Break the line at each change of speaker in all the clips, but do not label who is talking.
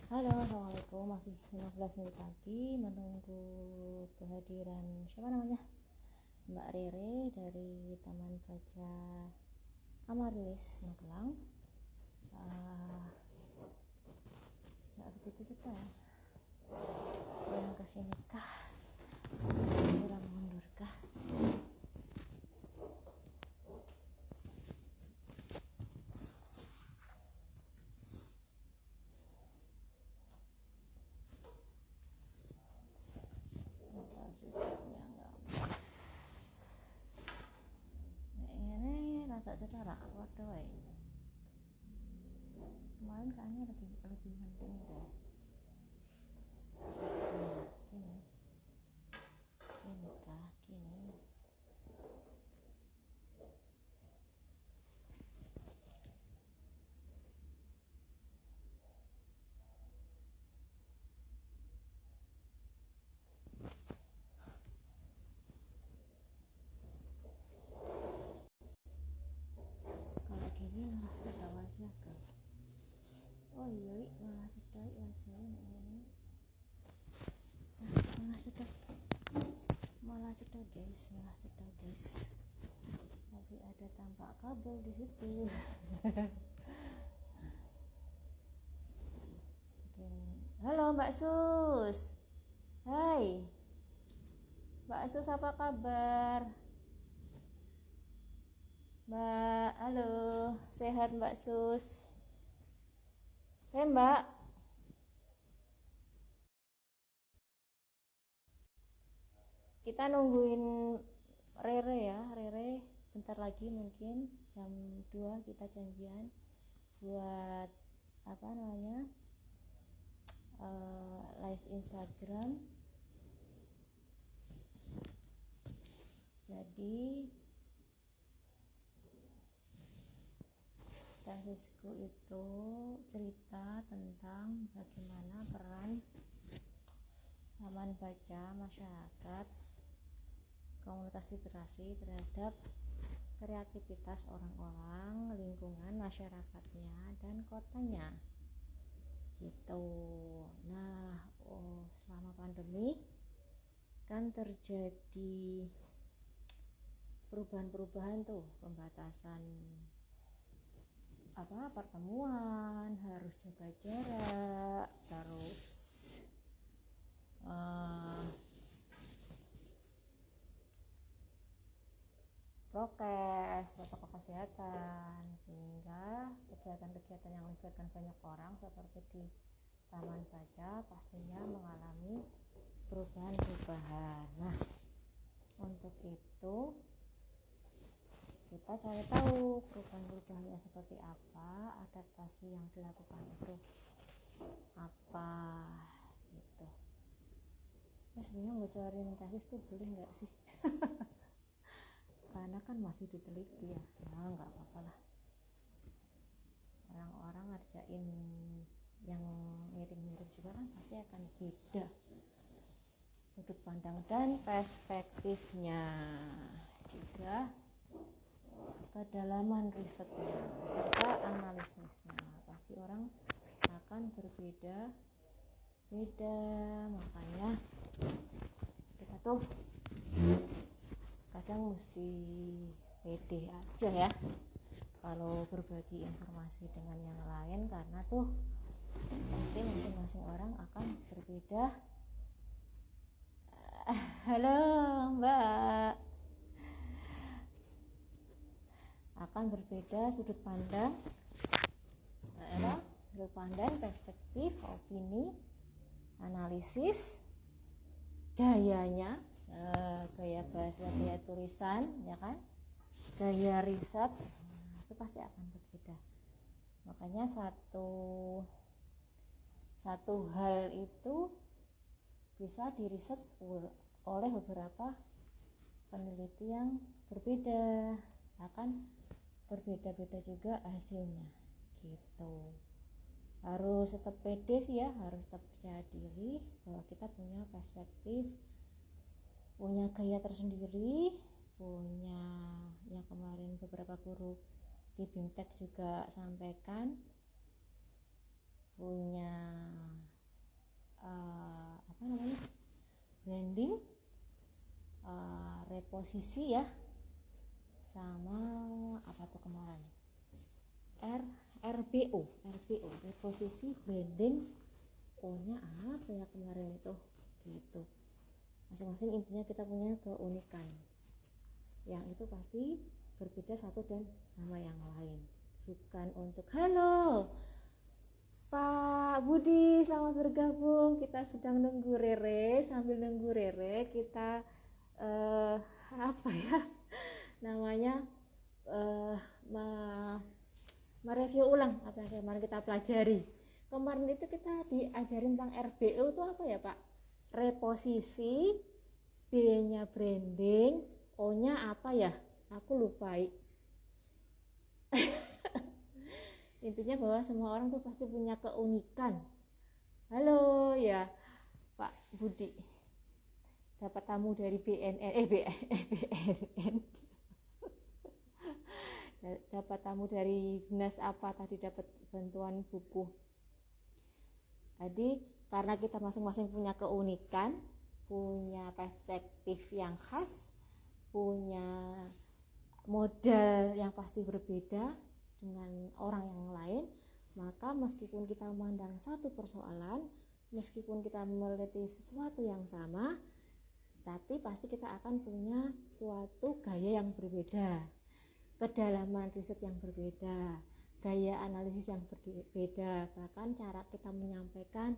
Halo, assalamualaikum. Masih 15 menit lagi menunggu kehadiran siapa namanya, Mbak Rere dari Taman Baca Amarlis Magelang. Nggak begitu cepat ya, kurang kesini kah, kurang mundur kah. Sudahnya nggak ini rada cedera waktu kemarin kayaknya lebih penting deh. Gini kah gini. Kalau gini malah sedang wajah kan. Oh iya, malah sedang wajahnya ini. malah sedang guys, tapi ada tampak kabel di situ. Halo Mbak Sus, hai Mbak Sus, apa kabar Mbak? Halo, sehat Mbak Sus? Mbak, kita nungguin Rere ya. Rere bentar lagi, mungkin jam 2 kita janjian buat apa namanya, live Instagram. Jadi tesisku itu cerita tentang bagaimana peran taman baca masyarakat, komunitas literasi terhadap kreativitas orang-orang, lingkungan masyarakatnya dan kotanya gitu. Nah, selama pandemi kan terjadi perubahan-perubahan tuh, pembatasan pertemuan, harus jaga jarak, terus prokes, protokol kesehatan, sehingga kegiatan-kegiatan yang melibatkan banyak orang seperti di taman baca pastinya mengalami perubahan-perubahan. Nah, untuk itu kita cari tahu perubahan-perubahannya seperti apa, adaptasi yang dilakukan itu apa gitu. Ya sebenarnya ngebocorin tesis tuh boleh nggak sih? Karena kan masih diteliti ya. Nah, nggak apa-apa lah, orang-orang ngerjain yang mirip-mirip juga kan pasti akan beda sudut pandang dan perspektifnya, juga kedalaman risetnya serta analisisnya. Pasti orang akan berbeda-beda, makanya kita tuh kadang mesti pede aja ya kalau berbagi informasi dengan yang lain, karena tuh pasti masing-masing orang akan berbeda. Halo Mbak, akan berbeda sudut pandang, perspektif, opini, analisis, gayanya, gaya bahasa, gaya tulisan, ya kan, gaya riset, itu pasti akan berbeda. Makanya satu hal itu bisa diriset oleh beberapa peneliti yang berbeda, akan berbeda-beda juga hasilnya gitu. Harus tetap pede sih ya, harus tetap percaya diri bahwa kita punya perspektif, punya gaya tersendiri, punya yang kemarin beberapa guru di BIMTEK juga sampaikan, punya apa namanya, branding, reposisi ya, sama apa tuh kemarin, RBO, reposisi, branding, O-nya apa ya kemarin itu, gitu. Masing-masing intinya kita punya keunikan yang itu pasti berbeda satu dan sama yang lain. Bukan untuk halo Pak Budi, selamat bergabung, kita sedang nunggu Rere, sambil nunggu Rere kita apa ya namanya, mereview ulang apa yang kemarin kita pelajari. Kemarin itu kita diajarin tentang RBO itu apa ya Pak? Reposisi, B-nya branding, O-nya apa ya? Aku lupa. Intinya bahwa semua orang tuh pasti punya keunikan. Halo ya Pak Budi, dapat tamu dari BNN dapat tamu dari dinas apa tadi, dapat bantuan buku. Jadi karena kita masing-masing punya keunikan, punya perspektif yang khas, punya modal yang pasti berbeda dengan orang yang lain, maka meskipun kita memandang satu persoalan, meskipun kita meneliti sesuatu yang sama, tapi pasti kita akan punya suatu gaya yang berbeda, kedalaman riset yang berbeda, gaya analisis yang berbeda, bahkan cara kita menyampaikan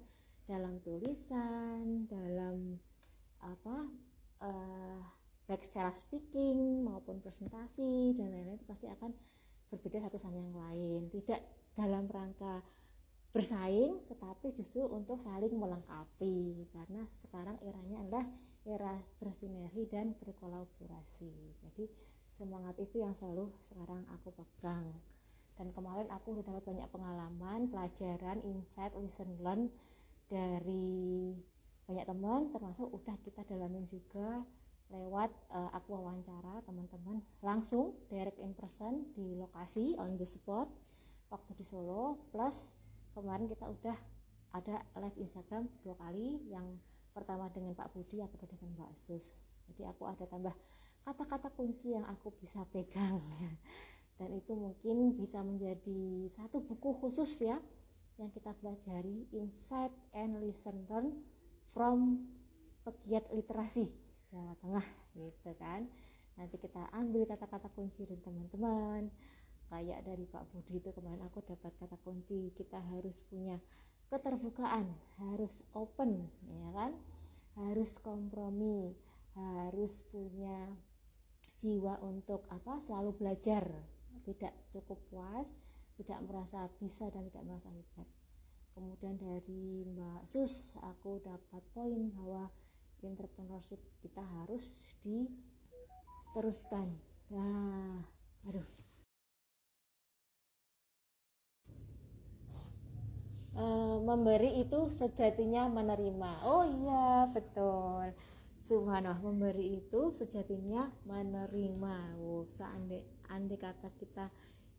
dalam tulisan, dalam baik secara speaking maupun presentasi dan lain-lain, itu pasti akan berbeda satu sama yang lain. Tidak dalam rangka bersaing, tetapi justru untuk saling melengkapi, karena sekarang eranya adalah era bersinergi dan berkolaborasi. Jadi semangat itu yang selalu sekarang aku pegang. Dan kemarin aku sudah dapat banyak pengalaman, pelajaran, insight, lesson learn dari banyak teman, termasuk udah kita dalamin juga lewat aku wawancara teman-teman langsung direct in person di lokasi on the spot waktu di Solo, plus kemarin kita udah ada live Instagram 2 kali, yang pertama dengan Pak Budi, yang kedua dengan Mbak Sus. Jadi aku ada tambah kata-kata kunci yang aku bisa pegang dan itu mungkin bisa menjadi satu buku khusus ya yang kita pelajari, Insight and Lesson Learn from Pegiat Literasi Jawa Tengah, gitu kan. Nanti kita ambil kata-kata kunci dari teman-teman, kayak dari Pak Budi itu kemarin aku dapat kata kunci, kita harus punya keterbukaan, harus open, ya kan, harus kompromi, harus punya jiwa untuk selalu belajar, tidak cukup puas, tidak merasa bisa dan tidak merasa hebat. Kemudian dari Mbak Sus aku dapat poin bahwa entrepreneurship kita harus diteruskan. Nah, memberi itu sejatinya menerima. Oh iya, betul. Subhanallah, memberi itu sejatinya menerima. Andai kata kita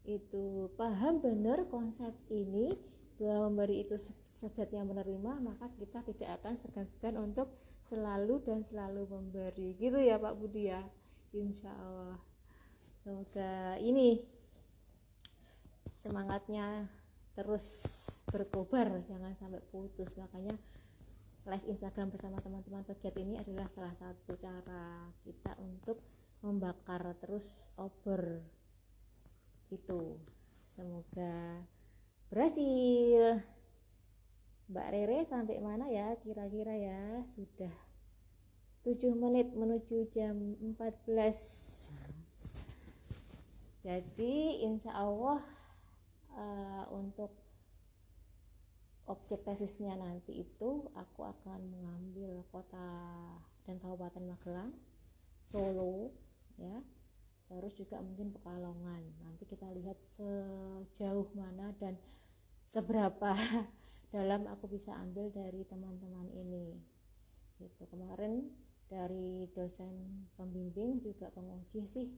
itu paham benar konsep ini, bahwa memberi itu sejatinya menerima, maka kita tidak akan segan-segan untuk selalu dan selalu memberi, gitu ya Pak Budi ya, insya Allah. Semoga ini semangatnya terus berkobar, jangan sampai putus. Makanya live Instagram bersama teman-teman pegiat ini adalah salah satu cara kita untuk membakar terus obor itu. Semoga berhasil. Mbak Rere sampai mana ya kira-kira ya? Sudah 7 menit menuju jam 14. Jadi insya Allah untuk objek tesisnya nanti itu aku akan mengambil kota dan kabupaten Magelang, Solo ya, terus juga mungkin Pekalongan. Nanti kita lihat sejauh mana dan seberapa dalam aku bisa ambil dari teman-teman ini gitu. Kemarin dari dosen pembimbing juga penguji sih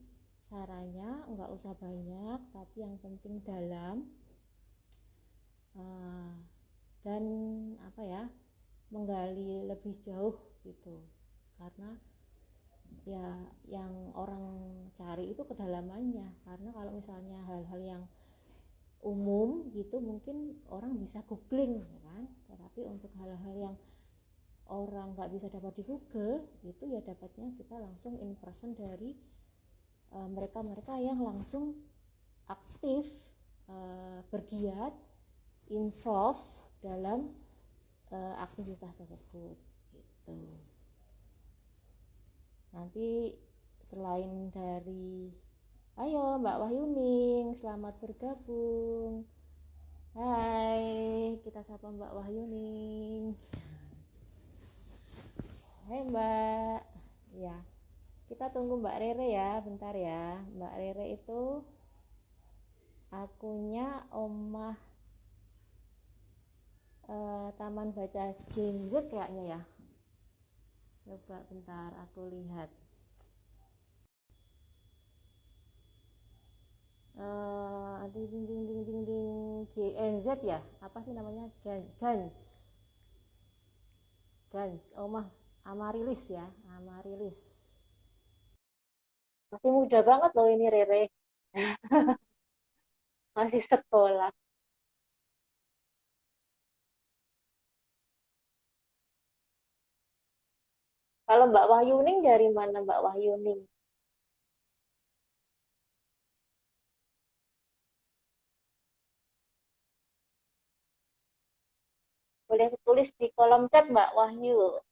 sarannya nggak usah banyak, tapi yang penting dalam dan menggali lebih jauh gitu, karena ya yang orang cari itu kedalamannya. Karena kalau misalnya hal-hal yang umum gitu mungkin orang bisa googling ya kan, tetapi untuk hal-hal yang orang nggak bisa dapat di Google itu ya dapatnya kita langsung in person dari mereka-mereka yang langsung aktif, bergiat, involve dalam aktivitas tersebut gitu. Nanti selain dari, ayo Mbak Wahyuning, selamat bergabung. Hai, kita sapa Mbak Wahyuning. Hai Mbak. Ya, kita tunggu Mbak Rere ya, bentar ya. Mbak Rere itu akunnya Omah Taman Baca Gen Z kayaknya ya. Coba bentar aku lihat. Ding ding ding ding ding ding GNZ ya, apa sih namanya, Gans Omah Amarilis ya, Amarilis. Masih muda banget loh ini Rere. Masih sekolah. Kalau Mbak Wahyuning dari mana Mbak Wahyuning? Boleh tulis di kolom chat Mbak Wahyu.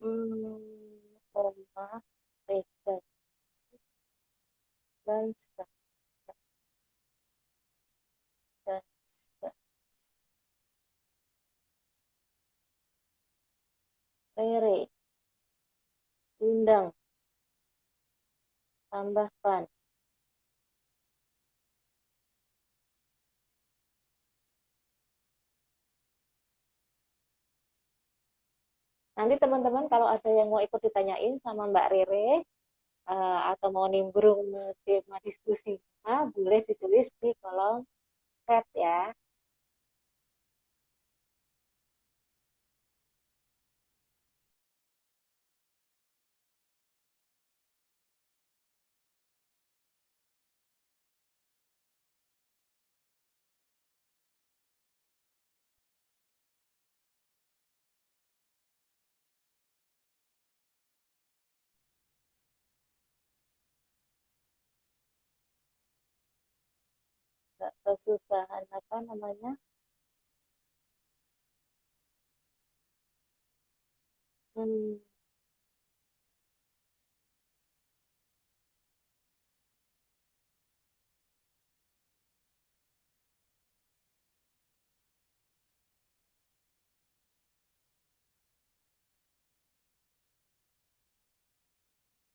Omah Rega Gans Rere undang tambahkan. Nanti teman-teman kalau ada yang mau ikut ditanyain sama Mbak Rere atau mau nimbrung tema diskusinya, boleh ditulis di kolom chat ya. Nggak kesusahan apa namanya. Hmm.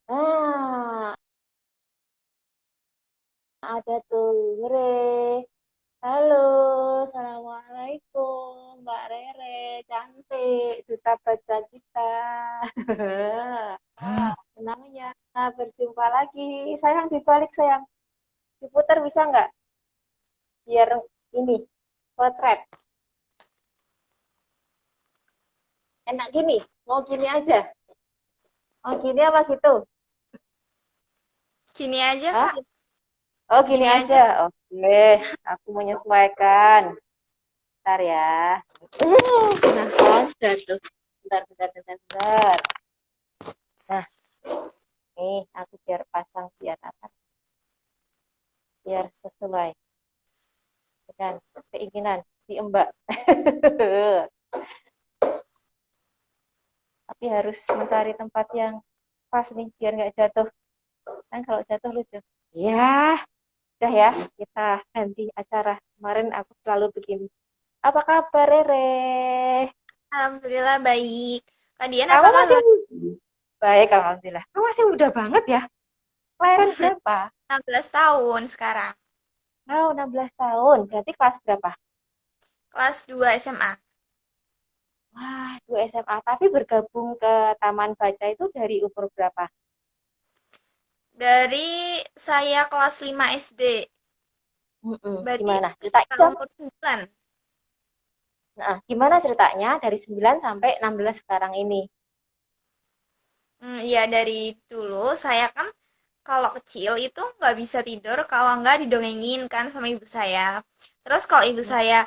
Nah, ada tuh Rere. Halo, assalamualaikum Mbak Rere, cantik, duta baca kita. Senangnya berjumpa lagi. Sayang dibalik sayang, diputar bisa nggak? Biar ini potret. Enak gini, mau gini aja. Mau gini apa gitu?
Gini aja,
Hah?
Kak.
Oh gini
Gini
aja.
aja.
Oke, aku menyesuaikan. Bentar ya. Nah, kan jatuh. Bentar. Nah, nih aku biar pasang biar apa? Biar sesuai dengan keinginan si Mbak. Tapi harus mencari tempat yang pas nih biar nggak jatuh. Kan kalau jatuh lucu. Ya, udah ya, kita ganti acara. Kemarin aku selalu begini. Apa kabar Rere?
Alhamdulillah baik. Kak Dian
Kamu
apa
masih
kabar?
baik, alhamdulillah. Kamu masih muda banget ya. Kelahiran berapa?
16 tahun sekarang.
Oh, 16 tahun. Berarti kelas berapa?
Kelas 2 SMA.
Wah, 2 SMA. Tapi bergabung ke Taman Baca itu dari umur berapa?
Dari saya kelas 5 SD. Berarti
Gimana? Ceritain
sekitar
dong.
umur 9.
Nah, gimana ceritanya dari 9 sampai 16 sekarang ini?
Ya dari dulu saya kan kalau kecil itu nggak bisa tidur kalau nggak didongengin kan sama ibu saya. Terus kalau ibu saya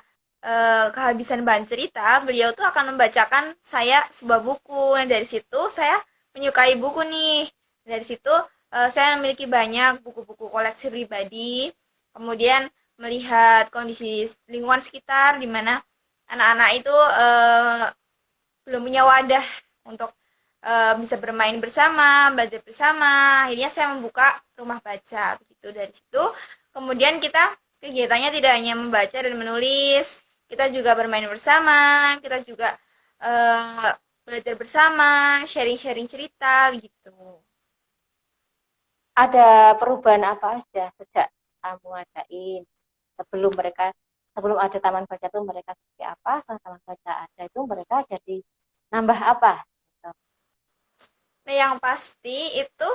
kehabisan bahan cerita, beliau tuh akan membacakan saya sebuah buku. Nah, dari situ saya menyukai buku nih. Dari situ saya memiliki banyak buku-buku koleksi pribadi. Kemudian melihat kondisi lingkungan sekitar di mana anak-anak itu belum punya wadah untuk bisa bermain bersama, belajar bersama. Akhirnya saya membuka rumah baca begitu. Dari situ kemudian kita kegiatannya tidak hanya membaca dan menulis, kita juga bermain bersama, kita juga belajar bersama, sharing-sharing cerita begitu.
Ada perubahan apa aja sejak kamu adain sebelum mereka sebelum ada taman baca tuh mereka seperti apa, setelah taman baca ada itu mereka jadi nambah apa gitu.
Nah, yang pasti itu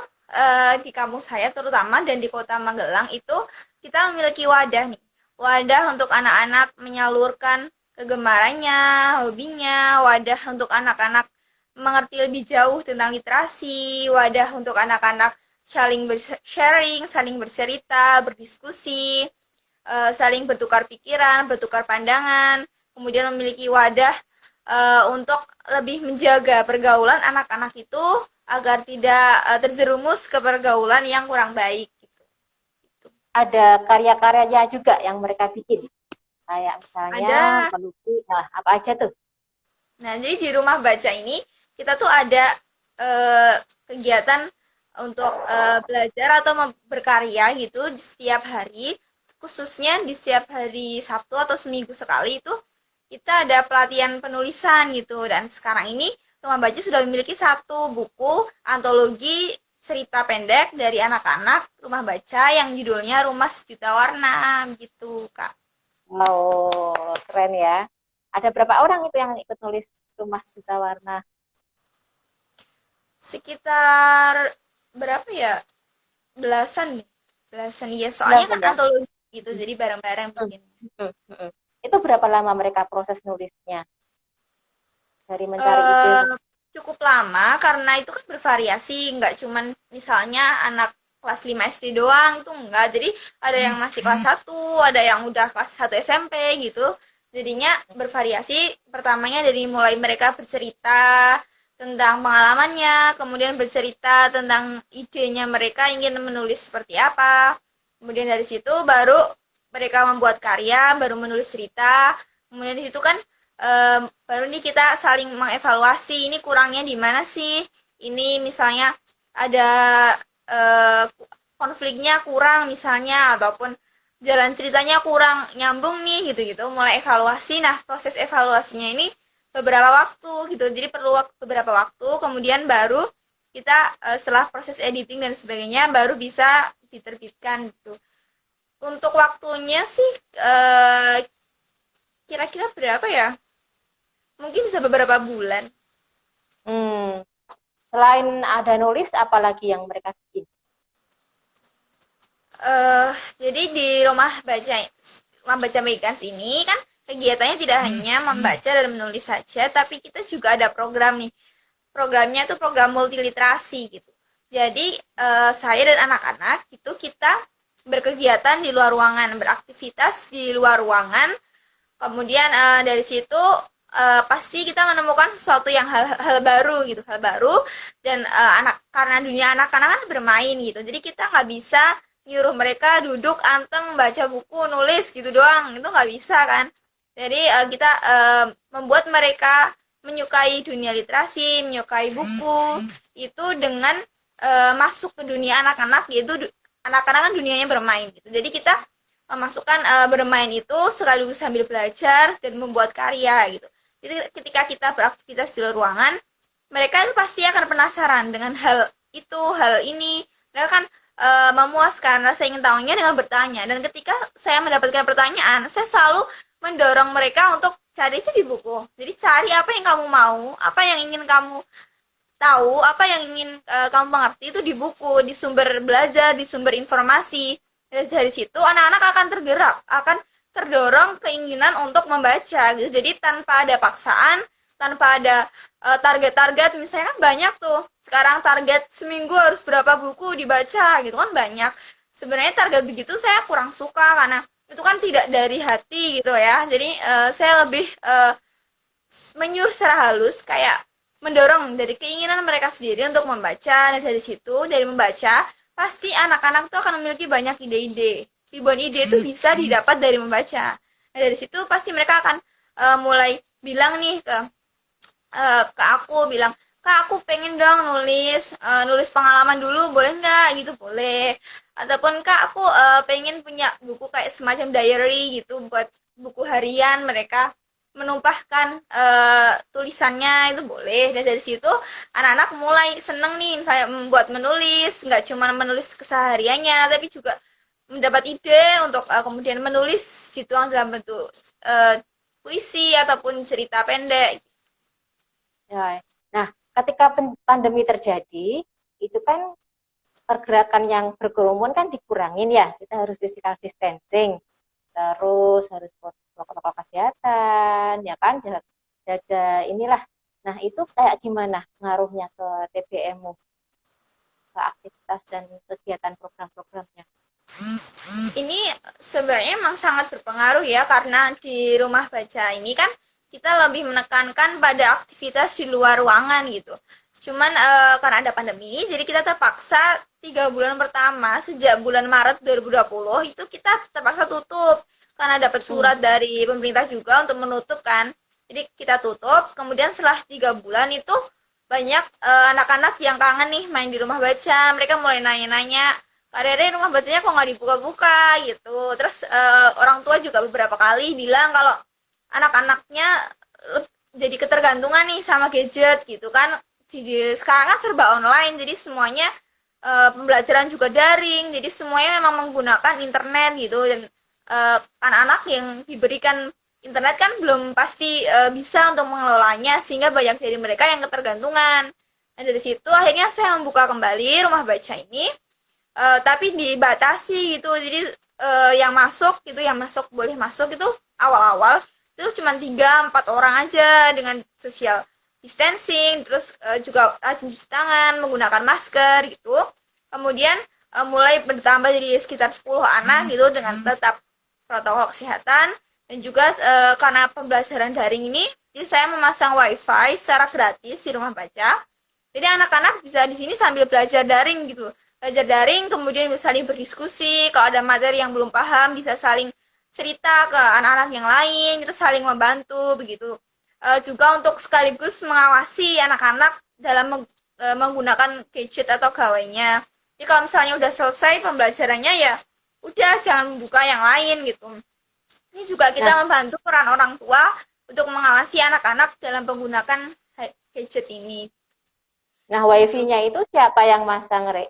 di kampung saya terutama dan di kota Magelang itu kita memiliki wadah nih. Wadah untuk anak-anak menyalurkan kegemarannya, hobinya, wadah untuk anak-anak mengerti lebih jauh tentang literasi, wadah untuk anak-anak saling sharing, saling bercerita, berdiskusi, saling bertukar pikiran, bertukar pandangan, kemudian memiliki wadah untuk lebih menjaga pergaulan anak-anak itu agar tidak terjerumus ke pergaulan yang kurang baik gitu.
Ada karya-karyanya juga yang mereka bikin kayak misalnya
Ada.
pelukis, nah, apa aja tuh?
Nah, jadi di rumah baca ini kita tuh ada eh, kegiatan untuk belajar atau berkarya gitu di setiap hari, khususnya di setiap hari Sabtu atau seminggu sekali itu kita ada pelatihan penulisan gitu. Dan sekarang ini rumah baca sudah memiliki satu buku antologi cerita pendek dari anak-anak rumah baca yang judulnya Rumah Sejuta Warna gitu, Kak.
Wow, keren ya. Ada berapa orang itu yang ikut nulis Rumah Juta Warna?
Sekitar berapa ya? Belasan nih. Belasan ya, soalnya kan
19.
antologi gitu, jadi bareng-bareng
Hmm,
bikin.
hmm, hmm. Itu berapa lama mereka proses nulisnya? Dari mencari ide.
eh Cukup lama karena itu kan bervariasi, nggak cuman misalnya anak kelas 5 SD doang, itu enggak. Jadi ada yang masih kelas 1, ada yang udah kelas 1 SMP gitu. Jadinya bervariasi. Pertamanya dari mulai mereka bercerita tentang pengalamannya, kemudian bercerita tentang idenya mereka ingin menulis seperti apa. Kemudian dari situ baru mereka membuat karya, baru menulis cerita. Kemudian di situ kan baru nih kita saling mengevaluasi ini kurangnya di mana sih, ini misalnya ada eh, konfliknya kurang misalnya, ataupun jalan ceritanya kurang nyambung nih gitu-gitu, mulai evaluasi. Nah, proses evaluasinya ini beberapa waktu gitu, jadi perlu beberapa waktu, kemudian baru kita setelah proses editing dan sebagainya baru bisa diterbitkan gitu. Untuk waktunya sih kira-kira berapa ya, mungkin bisa beberapa bulan.
Hmm. Selain ada nulis, apalagi yang mereka bikin?
eh jadi di rumah baca Megans ini kan kegiatannya tidak hanya membaca dan menulis saja, tapi kita juga ada program nih. Programnya tuh program multiliterasi gitu. Jadi saya dan anak-anak itu kita berkegiatan di luar ruangan, beraktivitas di luar ruangan. Kemudian dari situ pasti kita menemukan sesuatu yang hal baru gitu, hal baru. Dan karena dunia anak-anak kan bermain gitu, jadi kita nggak bisa nyuruh mereka duduk anteng baca buku nulis gitu doang, itu nggak bisa kan. Jadi kita membuat mereka menyukai dunia literasi, menyukai buku itu dengan masuk ke dunia anak-anak, yaitu anak-anak kan dunianya bermain gitu. Jadi kita memasukkan bermain itu sekaligus sambil belajar dan membuat karya gitu. Jadi ketika kita beraktivitas di luar ruangan, mereka itu pasti akan penasaran dengan hal itu, hal ini. Mereka kan memuaskan rasa ingin tahunya dengan bertanya. Dan ketika saya mendapatkan pertanyaan, saya selalu mendorong mereka untuk cari aja di buku. Jadi cari apa yang kamu mau, apa yang ingin kamu tahu, apa yang ingin kamu mengerti itu di buku, di sumber belajar, di sumber informasi. Dari situ anak-anak akan tergerak, akan terdorong keinginan untuk membaca gitu. Jadi tanpa ada paksaan, tanpa ada target-target, misalnya kan banyak tuh sekarang target seminggu harus berapa buku dibaca gitu kan banyak. Sebenarnya target begitu saya kurang suka karena itu kan tidak dari hati gitu ya. Jadi saya lebih menyuruh secara halus, kayak mendorong dari keinginan mereka sendiri untuk membaca. Dan dari situ, dari membaca pasti anak-anak tuh akan memiliki banyak ide-ide. Ribuan ide itu bisa didapat dari membaca. Nah, dari situ pasti mereka akan mulai bilang nih ke aku, bilang, "Kak, aku pengen dong nulis pengalaman dulu, boleh nggak?" Gitu, boleh. Ataupun, "Kak, aku pengen punya buku kayak semacam diary gitu, buat buku harian mereka menumpahkan tulisannya," itu boleh. Dan dari situ anak-anak mulai seneng nih, misalnya membuat menulis, nggak cuma menulis kesehariannya, tapi juga mendapat ide untuk kemudian menulis dituang dalam bentuk puisi ataupun cerita pendek.
Ya. Nah, ketika pandemi terjadi, itu kan pergerakan yang berkerumun kan dikurangin ya. Kita harus physical distancing, terus harus protokol kesehatan, ya kan, jaga inilah. Nah, itu kayak gimana pengaruhnya ke TBM-mu, ke aktivitas dan kegiatan program-programnya?
Ini sebenarnya memang sangat berpengaruh ya, karena di rumah baca ini kan kita lebih menekankan pada aktivitas di luar ruangan gitu. Cuman karena ada pandemi, jadi kita terpaksa 3 bulan pertama sejak bulan Maret 2020 itu kita terpaksa tutup karena dapat surat dari pemerintah juga untuk menutup kan. Jadi kita tutup, kemudian setelah 3 bulan itu banyak anak-anak yang kangen nih main di rumah baca. Mereka mulai nanya-nanya, "Kak Rere, rumah bacanya kok nggak dibuka-buka?" gitu. Terus orang tua juga beberapa kali bilang kalau anak-anaknya jadi ketergantungan nih sama gadget gitu kan. Sekarang kan serba online, jadi semuanya pembelajaran juga daring, jadi semuanya memang menggunakan internet gitu. Dan anak-anak yang diberikan internet kan belum pasti bisa untuk mengelolanya, sehingga banyak dari mereka yang ketergantungan. Nah, dari situ akhirnya saya membuka kembali rumah baca ini, tapi dibatasi gitu. Jadi yang masuk boleh masuk itu awal-awal itu cuma 3-4 orang aja dengan social distancing, terus juga rajin cuci tangan, menggunakan masker gitu. Kemudian mulai bertambah jadi sekitar 10 anak gitu dengan tetap protokol kesehatan. Dan juga karena pembelajaran daring ini, jadi saya memasang wifi secara gratis di rumah baca. Jadi anak-anak bisa di sini sambil belajar daring gitu. Belajar daring, kemudian bisa saling berdiskusi, kalau ada materi yang belum paham bisa saling cerita ke anak-anak yang lain, terus saling membantu begitu. Juga untuk sekaligus mengawasi anak-anak dalam menggunakan gadget atau gawainya. Jadi kalau misalnya udah selesai pembelajarannya, ya udah jangan buka yang lain gitu. Ini juga kita membantu peran orang tua untuk mengawasi anak-anak dalam menggunakan gadget ini.
Nah, wifi-nya itu siapa yang masang, Re?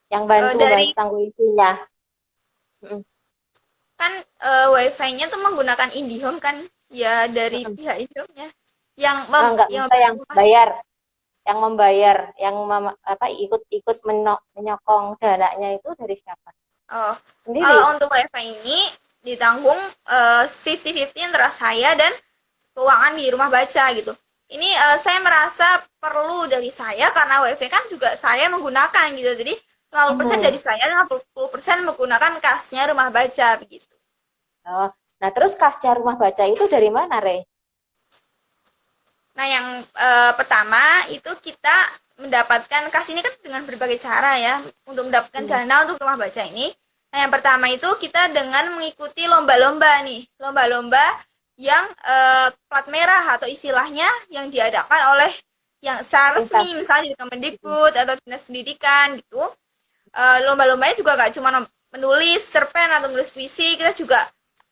Yang bantu masang wifi-nya?
Kan wifi-nya tuh menggunakan IndiHome kan, ya dari pihak IndiHome-nya. Yang
bayar, yang membayar, yang ikut menyokong dananya itu dari siapa?
Oh, kalau untuk wifi ini ditanggung 50-50 antara saya dan keuangan di rumah baca gitu. Ini saya merasa perlu dari saya karena wifi kan juga saya menggunakan gitu. Jadi 50% dari saya dan 50% menggunakan kasnya rumah baca begitu.
Oh, nah terus kasnya rumah baca itu dari mana, Re?
Nah, yang pertama itu kita mendapatkan kas ini kan dengan berbagai cara ya untuk mendapatkan dana untuk rumah baca ini. Nah, yang pertama itu kita dengan mengikuti lomba-lomba nih, lomba-lomba yang plat merah atau istilahnya yang diadakan oleh yang secara resmi, misalnya di Kemendikbud atau Dinas Pendidikan gitu. Lomba-lombanya juga gak cuma menulis cerpen atau menulis puisi, kita juga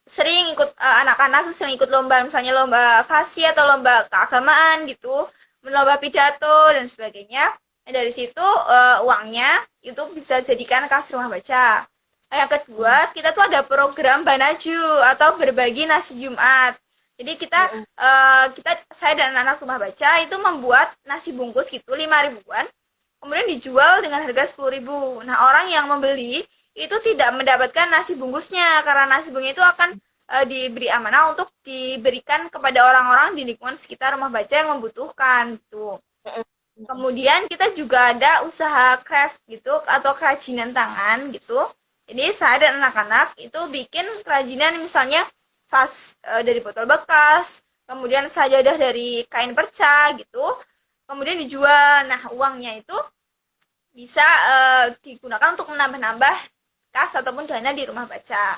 sering ikut anak-anak sering ikut lomba, misalnya lomba fasi atau lomba keagamaan gitu, lomba pidato dan sebagainya. Nah, dari situ uangnya itu bisa jadikan kas rumah baca. Nah, yang kedua, kita tuh ada program Banaju atau berbagi nasi Jumat. Jadi saya dan anak rumah baca itu membuat nasi bungkus gitu 5 ribuan, kemudian dijual dengan harga 10 ribu. Nah, orang yang membeli itu tidak mendapatkan nasi bungkusnya karena nasi bungkusnya itu akan diberi amanah untuk diberikan kepada orang-orang di lingkungan sekitar rumah baca yang membutuhkan gitu. Kemudian kita juga ada usaha craft gitu atau kerajinan tangan gitu. Jadi saya dan anak-anak itu bikin kerajinan misalnya vas dari botol bekas, kemudian sajadah dari kain perca gitu, kemudian dijual. Nah, uangnya itu bisa digunakan untuk menambah-nambah kas ataupun dana di rumah baca.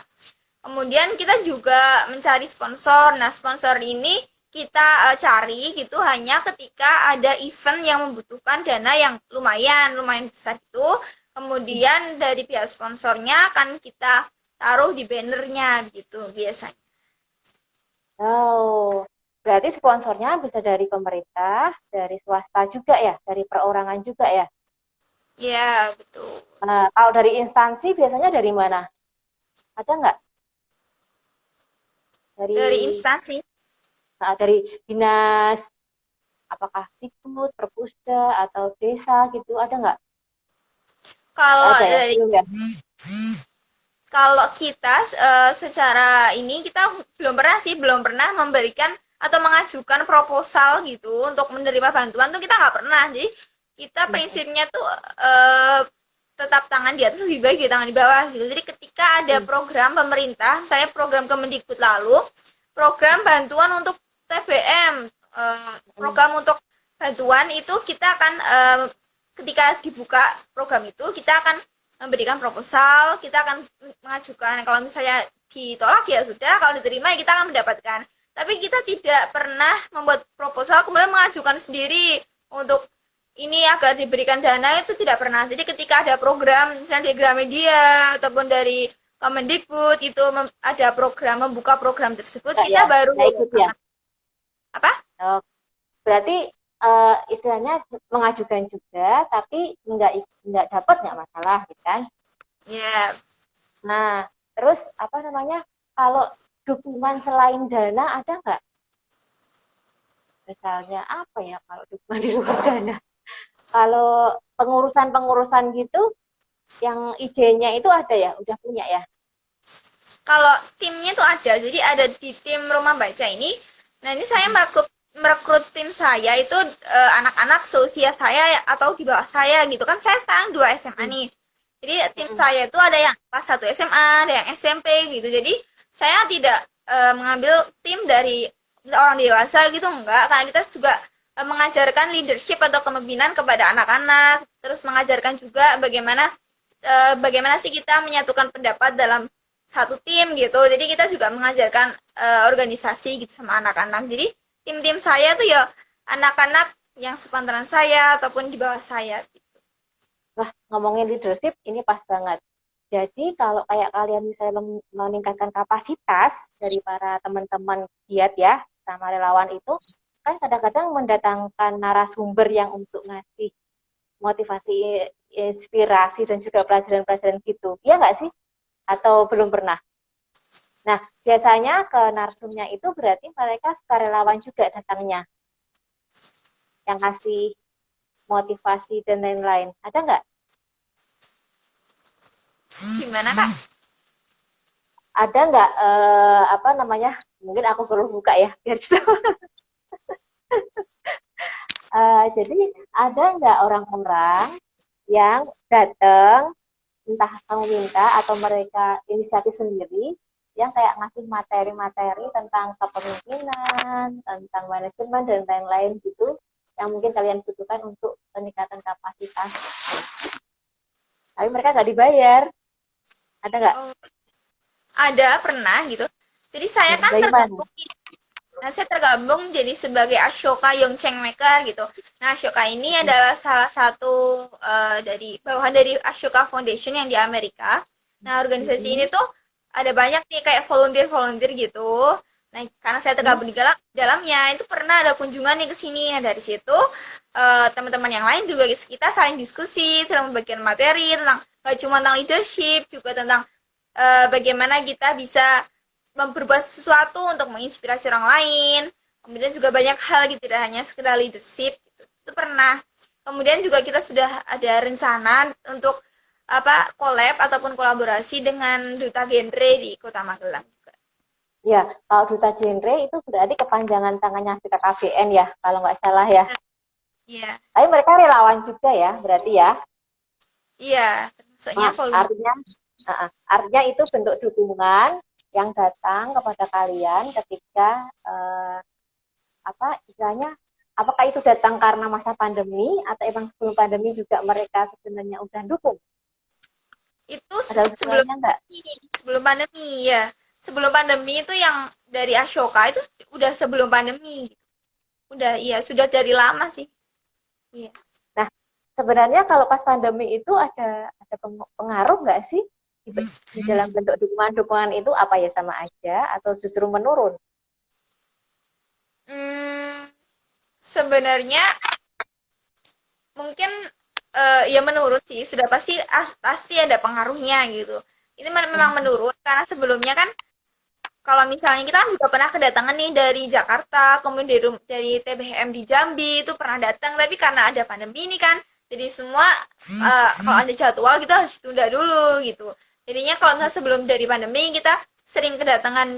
Kemudian kita juga mencari sponsor. Nah, sponsor ini kita cari gitu hanya ketika ada event yang membutuhkan dana yang lumayan besar itu. Kemudian dari pihak sponsornya akan kita taruh di bannernya gitu biasanya.
Oh, berarti sponsornya bisa dari pemerintah, dari swasta juga ya, dari perorangan juga ya.
Ya, betul.
Nah, kalau dari instansi biasanya dari mana? Ada nggak?
Dari instansi.
Dari dinas, apakah Dikbud, Perpusda, atau desa gitu, ada nggak?
Kalau
Ada ya?
dari
Belum ya?
Kalau kita secara ini kita belum pernah memberikan atau mengajukan proposal gitu untuk menerima bantuan tuh kita nggak pernah. Jadi kita prinsipnya tuh tetap tangan di atas lebih baik di tangan di bawah gitu. Jadi ketika ada program pemerintah, misalnya program Kemendikbud lalu, program bantuan untuk TBM, program untuk bantuan itu kita akan ketika dibuka program itu kita akan memberikan proposal, kita akan mengajukan. Kalau misalnya ditolak ya sudah, kalau diterima ya kita akan mendapatkan. Tapi kita tidak pernah membuat proposal kemudian mengajukan sendiri untuk ini agar diberikan dana, itu tidak pernah. Jadi ketika ada program misalnya di Gramedia ataupun dari Kemendikbud itu ada program membuka program tersebut, kita baru
ikut ya.
Apa?
Oh, berarti istilahnya mengajukan juga, tapi nggak dapat nggak masalah, gitu kan?
Ya.
Nah, terus apa namanya? Kalau dukungan selain dana ada nggak? Misalnya apa ya kalau dukungan di luar dana? Kalau pengurusan gitu, yang IG-nya itu ada ya, udah punya ya?
Kalau timnya tuh ada, jadi ada di tim rumah baca ini. Nah, ini saya merekrut tim saya itu anak-anak seusia saya atau di bawah saya gitu kan. Saya sekarang 2 SMA nih. Jadi tim saya itu ada yang kelas 1 SMA, ada yang SMP gitu. Jadi saya tidak mengambil tim dari orang dewasa gitu, enggak. Karena kita juga mengajarkan leadership atau kepemimpinan kepada anak-anak. Terus mengajarkan juga bagaimana sih kita menyatukan pendapat dalam satu tim gitu. Jadi kita juga mengajarkan organisasi gitu sama anak-anak. Jadi tim-tim saya tuh ya anak-anak yang sepantaran saya ataupun di bawah saya gitu.
Wah, ngomongin leadership ini pas banget. Jadi kalau kayak kalian misalnya meningkatkan kapasitas dari para teman-teman giat ya sama relawan itu, kan kadang-kadang mendatangkan narasumber yang untuk ngasih motivasi, inspirasi dan juga pelajaran-pelajaran gitu. Iya nggak sih? Atau belum pernah? Nah, biasanya ke narsumnya itu berarti mereka sukarelawan juga datangnya. Yang kasih motivasi dan lain-lain. Ada nggak?
Gimana, Kak?
Ada nggak, mungkin aku perlu buka ya, biar jadi ada nggak orang-orang yang datang, entah kamu minta atau mereka inisiatif sendiri, yang kayak ngasih materi-materi tentang kepemimpinan, tentang manajemen dan lain-lain gitu, yang mungkin kalian butuhkan untuk peningkatan kapasitas. Tapi mereka nggak dibayar. Ada nggak?
Ada, pernah gitu. Jadi saya kan tergabung jadi sebagai Ashoka Yongcheng Maker gitu. Nah, Ashoka ini adalah salah satu dari bawahan dari Ashoka Foundation yang di Amerika. Nah, organisasi ini tuh ada banyak nih kayak volunteer gitu. Nah, karena saya tergabung di dalamnya, itu pernah ada kunjungan nih ke sini. Nah, dari situ teman-teman yang lain juga kita saling diskusi, saling membagikan materi tentang gak cuma tentang leadership, juga tentang bagaimana kita bisa berbuat sesuatu untuk menginspirasi orang lain. Kemudian juga banyak hal gitu, tidak hanya sekedar leadership gitu. Itu pernah. Kemudian juga kita sudah ada rencana untuk collab ataupun kolaborasi dengan Duta Genre di Kota Magelang.
Ya, kalau Duta Genre itu berarti kepanjangan tangannya BKKBN ya, kalau nggak salah ya.
Iya.
Tapi mereka relawan juga ya, berarti ya.
Iya, maksudnya
artinya itu bentuk dukungan yang datang kepada kalian ketika istilahnya, apakah itu datang karena masa pandemi atau emang sebelum pandemi juga mereka sebenarnya udah dukung?
Itu
sebelum
pandemi ya. Sebelum pandemi itu yang dari Ashoka itu udah sebelum pandemi. Udah, iya, sudah dari lama sih. Iya.
Nah, sebenarnya kalau pas pandemi itu ada pengaruh nggak sih di dalam bentuk dukungan itu, apa ya sama aja atau justru menurun?
Sebenarnya mungkin ya menurun sih, sudah pasti ada pengaruhnya gitu. Ini memang menurun karena sebelumnya kan kalau misalnya kita juga pernah kedatangan nih dari Jakarta, kemudian dari TBM di Jambi itu pernah datang, tapi karena ada pandemi ini kan, jadi semua kalau ada jadwal kita harus tunda dulu gitu. Jadinya kalau misalnya sebelum dari pandemi kita sering kedatangan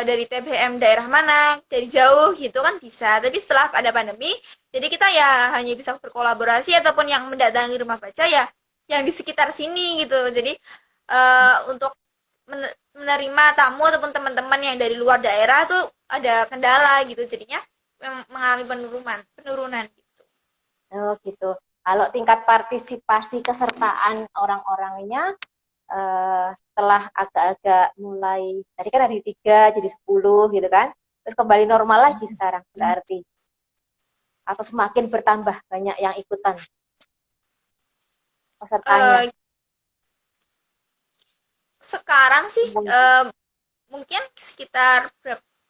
dari TBM daerah mana, dari jauh gitu kan bisa. Tapi setelah ada pandemi, jadi kita ya hanya bisa berkolaborasi ataupun yang mendatangi rumah baca ya yang di sekitar sini gitu. Jadi untuk menerima tamu ataupun teman-teman yang dari luar daerah tuh ada kendala gitu, jadinya mengalami penurunan gitu.
Oh gitu. Kalau tingkat partisipasi kesertaan orang-orangnya setelah agak-agak mulai, tadi kan ada 3 jadi 10 gitu kan, terus kembali normal lagi sekarang berarti, atau semakin bertambah banyak yang ikutan pesertanya?
Sekarang sih mungkin sekitar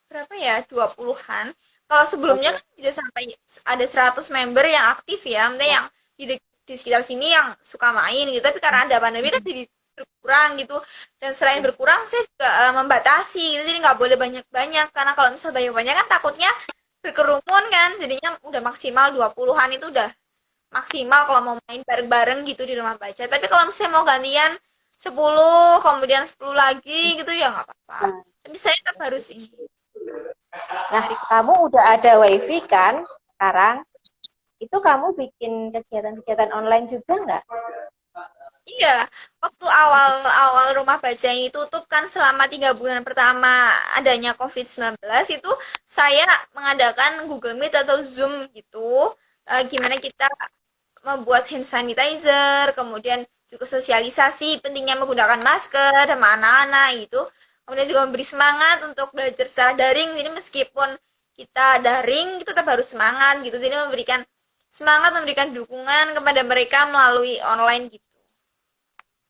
berapa ya, 20-an. Kalau sebelumnya kan bisa sampai ada 100 member yang aktif ya, maksudnya yang di sekitar sini yang suka main gitu. Tapi karena ada pandemi kan jadi berkurang gitu. Dan selain berkurang sih juga membatasi gitu, jadi nggak boleh banyak-banyak, karena kalau misalnya banyak-banyak kan takutnya berkerumun kan, jadinya udah maksimal 20-an itu udah maksimal kalau mau main bareng-bareng gitu di rumah baca. Tapi kalau misalnya mau gantian 10 kemudian 10 lagi gitu ya nggak apa-apa, tapi saya tetap harus ini.
Nah, kamu udah ada wifi kan sekarang, itu kamu bikin kegiatan-kegiatan online juga nggak?
Iya, waktu awal-awal rumah baca ini tutup kan, selama 3 bulan pertama adanya COVID-19 itu saya mengadakan Google Meet atau Zoom gitu, gimana kita membuat hand sanitizer, kemudian juga sosialisasi pentingnya menggunakan masker sama anak-anak gitu. Kemudian juga memberi semangat untuk belajar secara daring. Jadi meskipun kita daring, kita tetap harus semangat gitu. Jadi memberikan semangat, memberikan dukungan kepada mereka melalui online gitu.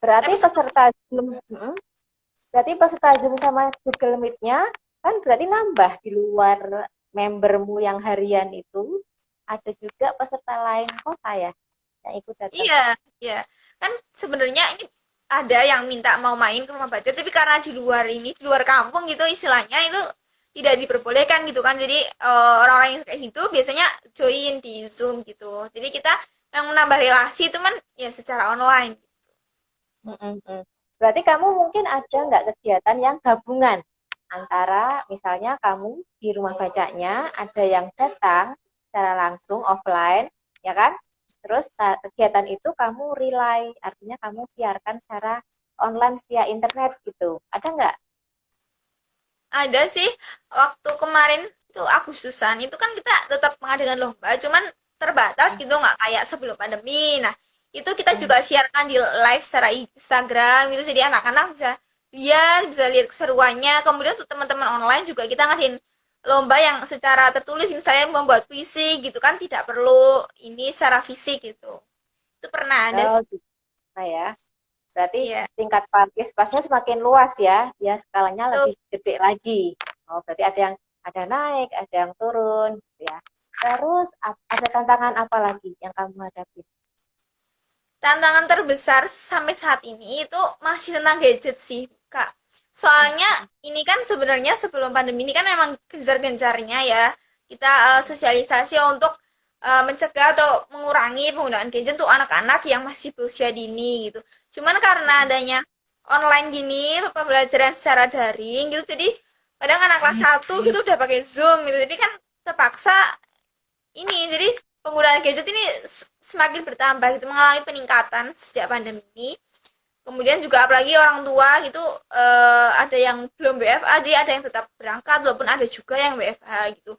Berarti peserta Zoom sama Google Meet-nya kan berarti nambah, di luar membermu yang harian itu ada juga peserta lain kota ya yang ikut datang.
Iya. Kan sebenarnya ini ada yang minta mau main ke rumah baca, tapi karena di luar kampung gitu istilahnya, itu tidak diperbolehkan gitu kan. Jadi orang-orang yang kayak gitu biasanya join di Zoom gitu. Jadi kita yang menambah relasi itu kan ya secara online.
Berarti kamu mungkin ada nggak kegiatan yang gabungan antara misalnya kamu di rumah bacanya ada yang datang secara langsung offline, ya kan? Terus kegiatan itu kamu relay, artinya kamu siarkan secara online via internet gitu. Ada nggak?
Ada sih, waktu kemarin itu Agustusan itu kan kita tetap mengadakan lomba, cuman terbatas gitu, nggak kayak sebelum pandemi. Nah, itu kita juga siarkan di live secara Instagram gitu, jadi anak-anak bisa lihat keseruannya. Kemudian untuk teman-teman online juga kita ngadain lomba yang secara tertulis, misalnya membuat puisi gitu kan, tidak perlu ini secara fisik gitu. Itu pernah ada sih.
Gitu. Nah ya, berarti
Iya.
tingkat partisipasinya semakin luas ya, skalanya lebih gede lagi. Oh, berarti ada yang ada naik, ada yang turun, gitu ya. Terus ada tantangan apa lagi yang kamu hadapi?
Tantangan terbesar sampai saat ini itu masih tentang gadget sih, Kak. Soalnya ini kan sebenarnya sebelum pandemi ini kan memang gencar-gencarnya ya kita sosialisasi untuk mencegah atau mengurangi penggunaan gadget untuk anak-anak yang masih berusia dini gitu. Cuman karena adanya online gini, pembelajaran secara daring gitu, jadi kadang anak kelas 1 gitu udah pakai Zoom gitu. Jadi kan terpaksa ini jadi penggunaan gadget ini semakin bertambah gitu, mengalami peningkatan sejak pandemi ini. Kemudian juga apalagi orang tua gitu ada yang belum WFA, jadi ada yang tetap berangkat walaupun ada juga yang WFH gitu.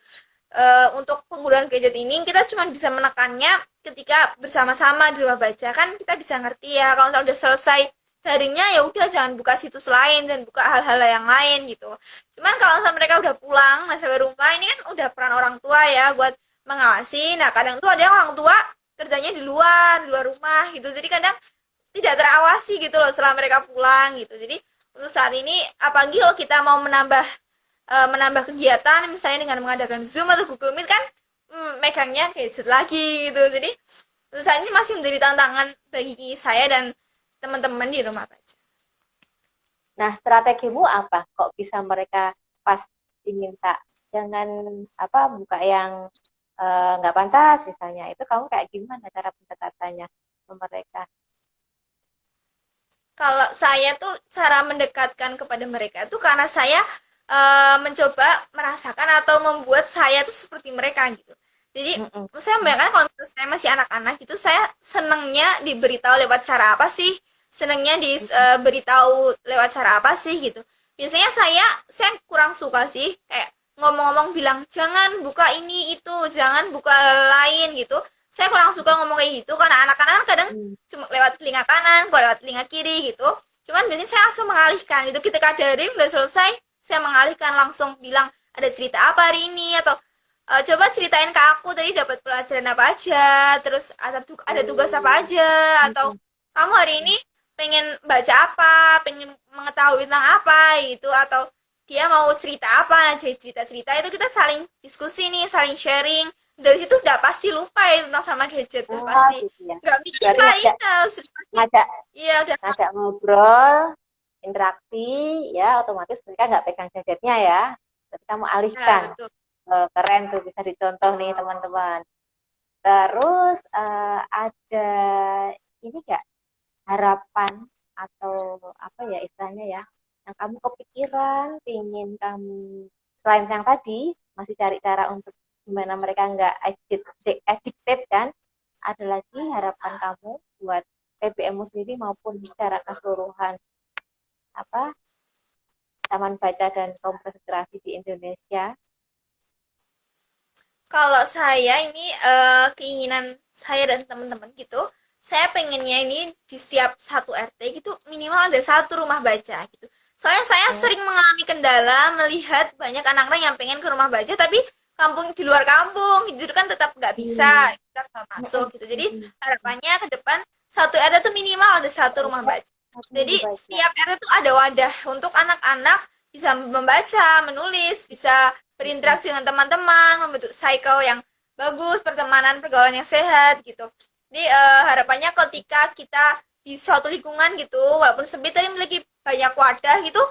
Untuk penggunaan gadget ini kita cuma bisa menekannya ketika bersama-sama di rumah baca, kan kita bisa ngerti ya kalau udah selesai daringnya ya udah jangan buka situs lain dan buka hal-hal yang lain gitu. Cuman kalau mereka udah pulang sampai rumah, ini kan udah peran orang tua ya buat mengawasi. Nah kadang tuh ada yang orang tua kerjanya di luar rumah gitu, jadi kadang tidak terawasi gitu loh setelah mereka pulang gitu. Jadi untuk saat ini apalagi kalau kita mau menambah kegiatan misalnya dengan mengadakan Zoom atau Google Meet kan megangnya gadget lagi gitu. Jadi untuk saat ini masih menjadi tantangan bagi saya dan teman-teman di rumah baca.
Nah, strategimu apa? Kok bisa mereka pas diminta jangan buka yang nggak pantas misalnya, itu kamu kayak gimana cara pendekatannya ke mereka?
Kalau saya tuh cara mendekatkan kepada mereka tuh karena saya mencoba merasakan atau membuat saya tuh seperti mereka gitu. Jadi saya bayangkan kalau saya masih anak-anak gitu, saya senangnya diberitahu lewat cara apa sih? Senangnya diberitahu lewat cara apa sih gitu. Biasanya saya kurang suka sih kayak ngomong-ngomong bilang jangan buka ini itu, jangan buka lain gitu. Saya kurang suka ngomong kayak gitu karena anak-anak kadang cuma lewat telinga kanan, lewat telinga kiri gitu. Cuman biasanya saya langsung mengalihkan gitu. Ketika daring udah selesai, saya mengalihkan langsung bilang ada cerita apa hari ini atau coba ceritain ke aku tadi dapat pelajaran apa aja, terus ada tugas apa aja, atau kamu hari ini pengen baca apa, pengen mengetahui tentang apa gitu, atau dia mau cerita apa, dari cerita-cerita itu kita saling diskusi nih, saling sharing. Dari situ udah pasti lupa ya tentang sama gadget, udah pasti
Gitu ya.
nggak mikir lagi,
ngajak ngobrol, interaksi, ya otomatis mereka nggak pegang gadgetnya ya. Jadi kamu alihkan. Keren tuh, bisa dicontoh nih teman-teman. Terus ada ini nggak harapan atau apa ya istilahnya ya, yang kamu kepikiran, ingin kamu selain yang tadi masih cari cara untuk gimana mereka nggak addicted kan? Ada lagi harapan kamu buat PBMmu sendiri maupun secara keseluruhan taman baca dan komunitas literasi di Indonesia?
Kalau saya ini keinginan saya dan teman-teman gitu, saya pengennya ini di setiap satu RT gitu minimal ada satu rumah baca gitu. Soalnya saya sering mengalami kendala melihat banyak anak-anak yang pengen ke rumah baca tapi kampung di luar kampung gitu kan tetap nggak bisa kita nggak masuk gitu. Jadi harapannya ke depan satu RT tuh minimal ada satu rumah baca. Jadi setiap RT tuh ada wadah untuk anak-anak bisa membaca, menulis, bisa berinteraksi dengan teman-teman, membentuk cycle yang bagus, pertemanan, pergaulan yang sehat gitu. Jadi harapannya ketika kita di suatu lingkungan gitu, walaupun sempit tapi memiliki banyak wadah gitu,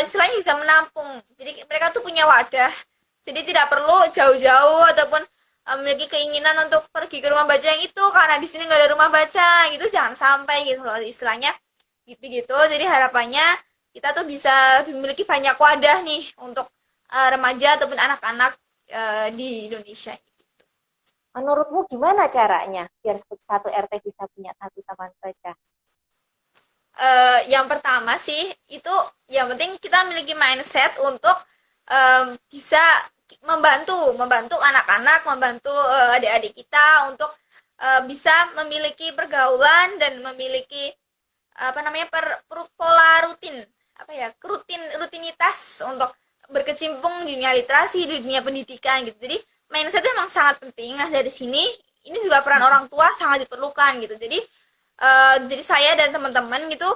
istilahnya bisa menampung. Jadi mereka tuh punya wadah. Jadi tidak perlu jauh-jauh ataupun memiliki keinginan untuk pergi ke rumah baca yang itu karena di sini nggak ada rumah baca gitu, jangan sampai gitu loh istilahnya gitu. Jadi harapannya kita tuh bisa memiliki banyak wadah nih untuk remaja ataupun anak-anak di Indonesia.
Menurutmu gimana caranya biar satu RT bisa punya satu taman baca?
Yang pertama sih itu yang penting kita memiliki mindset untuk bisa membantu anak-anak, membantu adik-adik kita untuk bisa memiliki pergaulan dan memiliki pola rutinitas untuk berkecimpung di dunia literasi, di dunia pendidikan gitu. Jadi mindset itu memang sangat penting. Nah dari sini ini juga peran orang tua sangat diperlukan gitu. Jadi saya dan teman-teman gitu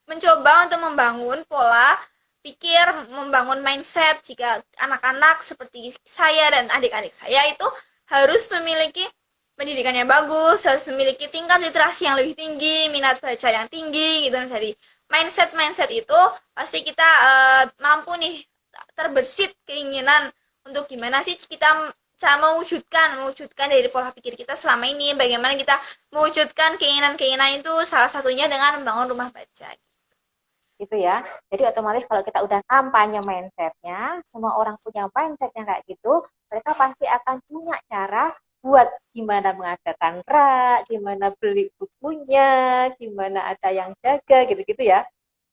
mencoba untuk membangun pola pikir, membangun mindset jika anak-anak seperti saya dan adik-adik saya itu harus memiliki pendidikan yang bagus, harus memiliki tingkat literasi yang lebih tinggi, minat baca yang tinggi gitu. Dari mindset itu pasti kita mampu nih terbersit keinginan untuk gimana sih kita cara mewujudkan dari pola pikir kita selama ini, bagaimana kita mewujudkan keinginan-keinginan itu, salah satunya dengan membangun rumah baca
gitu ya. Jadi otomatis kalau kita udah kampanye mindsetnya, semua orang punya mindsetnya kayak gitu, mereka pasti akan punya cara buat gimana mengadakan rak, gimana beli bukunya, gimana ada yang jaga gitu-gitu ya.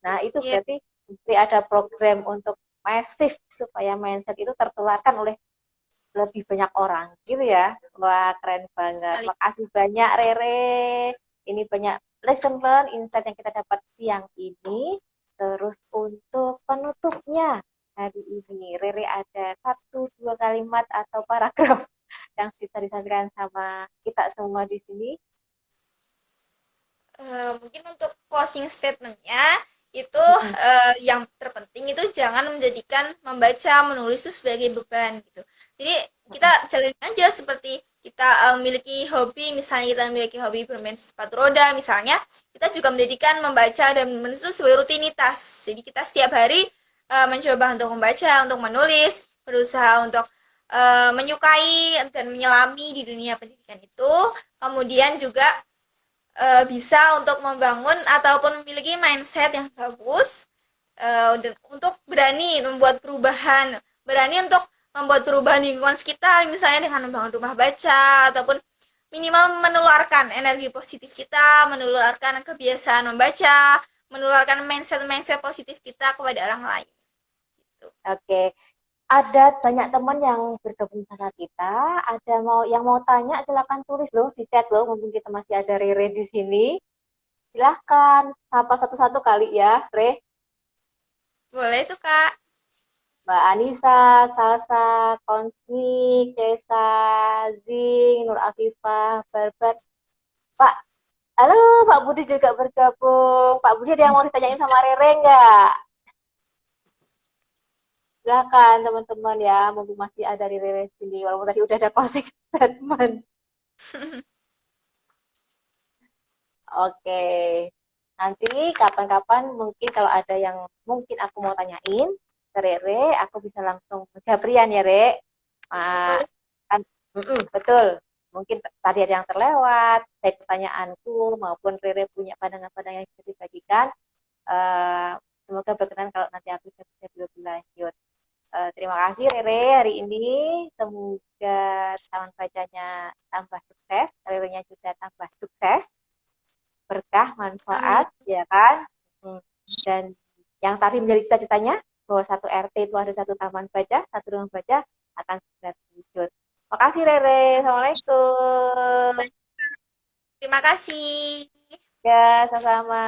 Nah itu
ya.
berarti ada program untuk masif supaya mindset itu tertularkan oleh lebih banyak orang gitu ya. Wah keren banget,
Sekali.
makasih banyak Rere, ini banyak lesson learn, insight yang kita dapat siang ini. Terus untuk penutupnya hari ini Rere ada 1-2 kalimat atau paragraf yang bisa disampaikan sama kita semua di sini.
Mungkin untuk closing statementnya itu yang terpenting itu jangan menjadikan membaca menulis itu sebagai beban gitu. Jadi kita jalani aja seperti kita memiliki hobi, misalnya kita memiliki hobi bermain sepatu roda misalnya, kita juga menjadikan membaca dan menulis itu sebagai rutinitas. Jadi kita setiap hari mencoba untuk membaca, untuk menulis, berusaha untuk menyukai dan menyelami di dunia pendidikan itu. Kemudian juga bisa untuk membangun ataupun memiliki mindset yang bagus untuk berani membuat perubahan, berani untuk membuat perubahan di lingkungan sekitar, misalnya dengan membangun rumah baca ataupun minimal menularkan energi positif kita, menularkan kebiasaan membaca, menularkan mindset positif kita kepada orang lain. Gitu.
Oke, ada banyak teman yang bergabung sama kita. Ada yang mau tanya, silakan tulis loh di chat loh. Mungkin kita masih ada Rere di sini. Silakan, sapa satu-satu kali ya, Re.
Boleh tuh Kak.
Mbak Anissa, Salsa, Konsni, Cesa, Zing, Nur Afifah, Barbar. Pak, halo Pak Budi juga bergabung. Pak Budi ada yang mau ditanyain sama Rere nggak? Silakan teman-teman ya, mumpung masih ada di Rere sini, walaupun tadi udah ada closing statement. Oke, nanti kapan-kapan mungkin kalau ada yang mungkin aku mau tanyain ke Rere, aku bisa langsung jabrian ya, Re. Kan, betul. Mungkin tadi ada yang terlewat, baik pertanyaanku maupun Rere punya pandangan-pandangan yang bisa dibagikan. Semoga berkenan kalau nanti aku bisa lebih lanjut. Terima kasih Rere hari ini. Semoga taman bacanya tambah sukses, Rere-nya juga tambah sukses, berkah, manfaat, ya kan? Dan yang tadi menjadi cita-citanya bahwa satu RT itu ada satu taman baca, satu rumah baca akan segera terwujud. Makasih Rere. Assalamualaikum.
Terima kasih.
Ya, sama-sama.